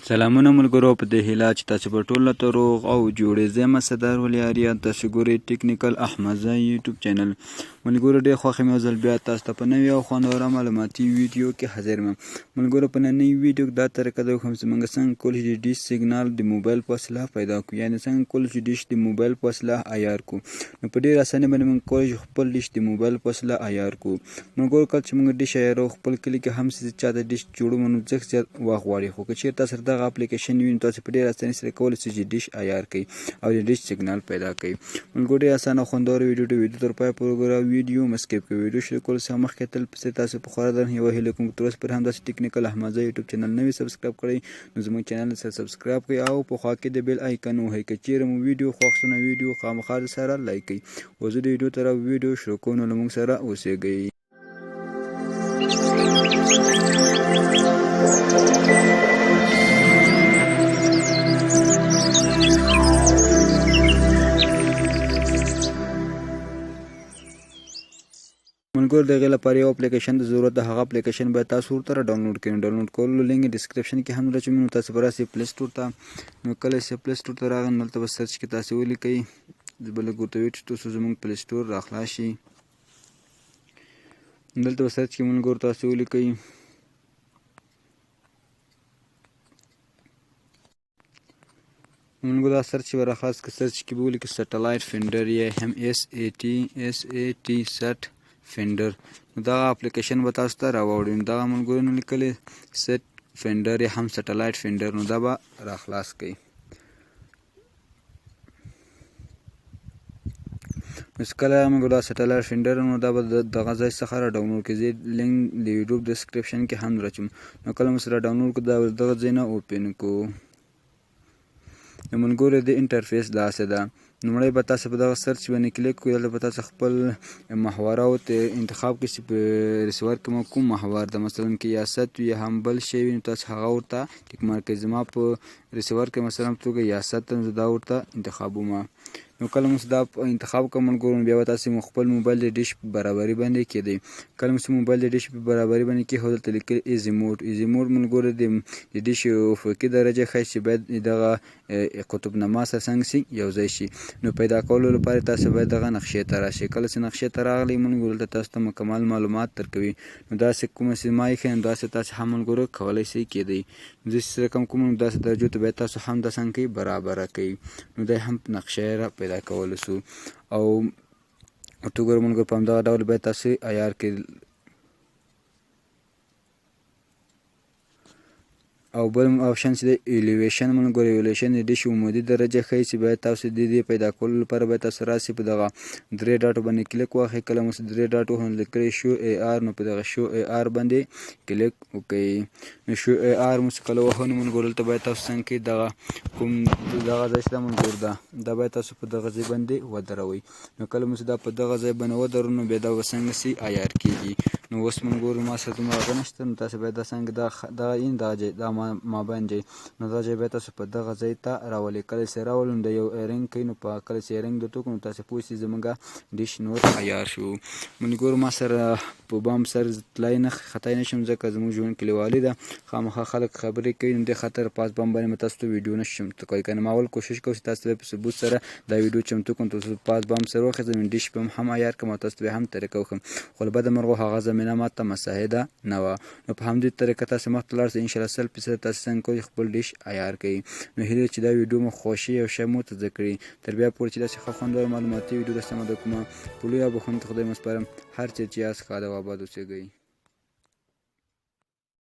سلامونه ملکرو په دې هیله چې تاسو په ټول ته روغ او جوړې زه مسدار ولیاریا تاسو ګوري ټیکنیکل احمدزه یوټیوب چینل ملکرو ډېر خوښ مې ځل بیا تاسو ته په نوې او خوندوره معلوماتي ویډیو کې حاضر یم ملکرو په نننۍ ویډیو دا طریقه د کوم څنګه څنګه کولای شي ډیش سیګنال د موبایل په وسیله پیدا کړو یعنی څنګه کولای شي ډیش د موبایل په وسیله عیار کو نو په ډېر اسانه باندې موږ کولای شو خپل ډیش د موبایل په وسیله عیار کو ملکرو کله چې موږ ډیش عیارو خپل کلی کې هم څه چا د ډیش جوړو منو ځکه چې واخ غواړي خو که چیرته سره دغه اپلیکیشن وي تاسو په ډېر اسانۍ سره کولی شئ چې ډیش عیار کړئ او د ډیش سیګنال پیدا کړئ ملګرو ډېر اسانه او خوندوره ویډیو تر پایه پورې وګوره ویډیو مه سکیپ کوئ ویډیو شروع کولو څخه مخکې تل پسې تاسو په خورا درنه یوه هیله کوم تر اوسه پورې هم داسې ټیکنیکل احمدزه یوټیوب چینل نه وي سبسکرایب کړئ نو زموږ چینل سره سبسکرایب کړئ او په خوا کې د بیل آیکن ووهئ که چیرې مو ویډیو خوښ شو نو ویډیو خامخا سره لایک کړئ اوس د ویډیو طرف ویډیو شروع کوو نو له موږ سره اوسیږئ ملګرو د هغې لپاره یو اپلیکیشن د ضرورت ده هغه اپلیکیشن باید تاسو ورته ډاونلوډ کړئ ډاونلوډ کولو لینک یې ډسکرپشن کې هم راچوم نو تاسو به راسئ پلی سټور ته نو کله چې پلی سټور ته راغئ نو دلته به سرچ کې تاسو ولیکئ زه به لږ ورته ویټ تاسو زموږ پلی سټور راخلاص شي دلته به سرچ کې ملګرو تاسو ولیکئ مونږ دا سرچ به راخلاص که سرچ کې به ولیکئ سټلایټ فینډر یا هم SAT سټ فینډر نو دغه اپلیکیشن به تاسو ته راوړي نو دغه ملګرو نو لیکلی سټ فینډر یا هم سټلایټ فینډر نو دا به راخلاص کړئ نو کله موږ دا سټلایټ فینډر نو دا به دغه ځای څخه را ډاونلوډ کړئ زه لینک د یوټیوب ډسکرپشن کې هم راچوم نو کله مو سره ډاونلوډ کړو دا دغه ځای نه اوپن کړو نو ملګرو د انټرفیس داسې ده لومړی به تاسو په دغه سرچ باندې کلیک کړئ دلته به تاسو خپل محوره انتخاب کړئ چې په ریسیور کې مو کوم محور ده مثلا که یاست وي یا هم بل شی وي نو تاسو هغه ورته ټیک مارک کړئ زما په ریسیور کې مثلا په توګه یاست ده نو دا ورته انتخابوم نو کله مو دا انتخاب کړم ملګرو بیا به تاسو خپل موبایل د ډیش په برابري باندې کېدی کله مو موبایل د ډیش په برابري باندې کېښود دلته لیکلي ایزي موډ ملګرو د ډیش افقي درجه ښایي چې باید دغه قطبنما سره څنګه شي یو ځای شي نو پیدا کولو لپاره تاسو باید دغه نقشې ته راشئ کله چې نقشې ته راغلئ ملګرو دلته تاسو ته مکمل معلومات درکوي نو داسې کومه چې ما ایښی نو داسې تاسو هم ملګرو کولی شئ کېدی نو زه چې رقم کوم نو داسې درجو ته باید تاسو هم داسې کوئ برابره کوئ نو دا هم نقشې را پیدا کولی سو او ورته ګورو ملګرو په همدغه ډول باید تاسو عیار کړئ او بل آپشن چې د ایلیویشن ملګرو ایلیویشن د ډیش عمودي درجه ښیي چې باید تاسو د دې پیدا کولو لپاره باید تاسو راسئ په دغه درې ډاټو باندې کلیک واخلئ کله مو درې ډاټو هم لیکلی شو AR نو په دغه شو AR باندې کلیک وکړئ نو شو AR مو چې کله وهو نو ملګرو دلته باید تاسو څنګه کوئ دغه کوم دغه ځای چې ده ملګرو ده دا باید تاسو په دغه ځای باندې ودروئ نو کله مو چې دا په دغه ځای باندې ودرو نو بیا دا به څنګه سي عیار کېږي نو اوس ملګرو ما سره دومره هغه نشته نو تاسو باید دا څنګه دغه مابین ځای نو دا ځای باید تاسو په دغه ځای ته راولئ کله چې راولو نو د یو ایرنګ کوي نو په کله چې ایرنګ درته وکړو نو تاسو پوه شئ زموږ ډیش نور عیار شو ملګرو ما سره په بام سر تلای نه خطای نشم ځکه زموږ ژوند کلیوالي ده خامخا خلک خبرې کوي نو دې خاطر پاس بام باندې مې تاسو ته ویډیو نشم کولی که نه ما اول کوشش کوم چې تاسو ته په ثبوت سره دا ویډیو چمتو کړم تاسو پاس بام سره وخېږم ډیش به هم عیار کړم او تاسو ته به هم طریقه وښیم خو له بده مرغه هغه زمینه ماته مساعده نه وه نو په همدې طریقه تاسو مخته لاړ شئ انشاءالله 100% تاسو څنګه کوئ خپل ډیش عیار کړئ نو هیله چې دا ویډیو مو خوښي او ښه مو ته زده کړي تر بیا پورې چې داسې ښه خوندوره معلوماتي ویډیو درسته مده کومه په لوی او بخښونکي خدای مو سپارم هر چېرې چې یاست ښاد او اباد اوسېږئ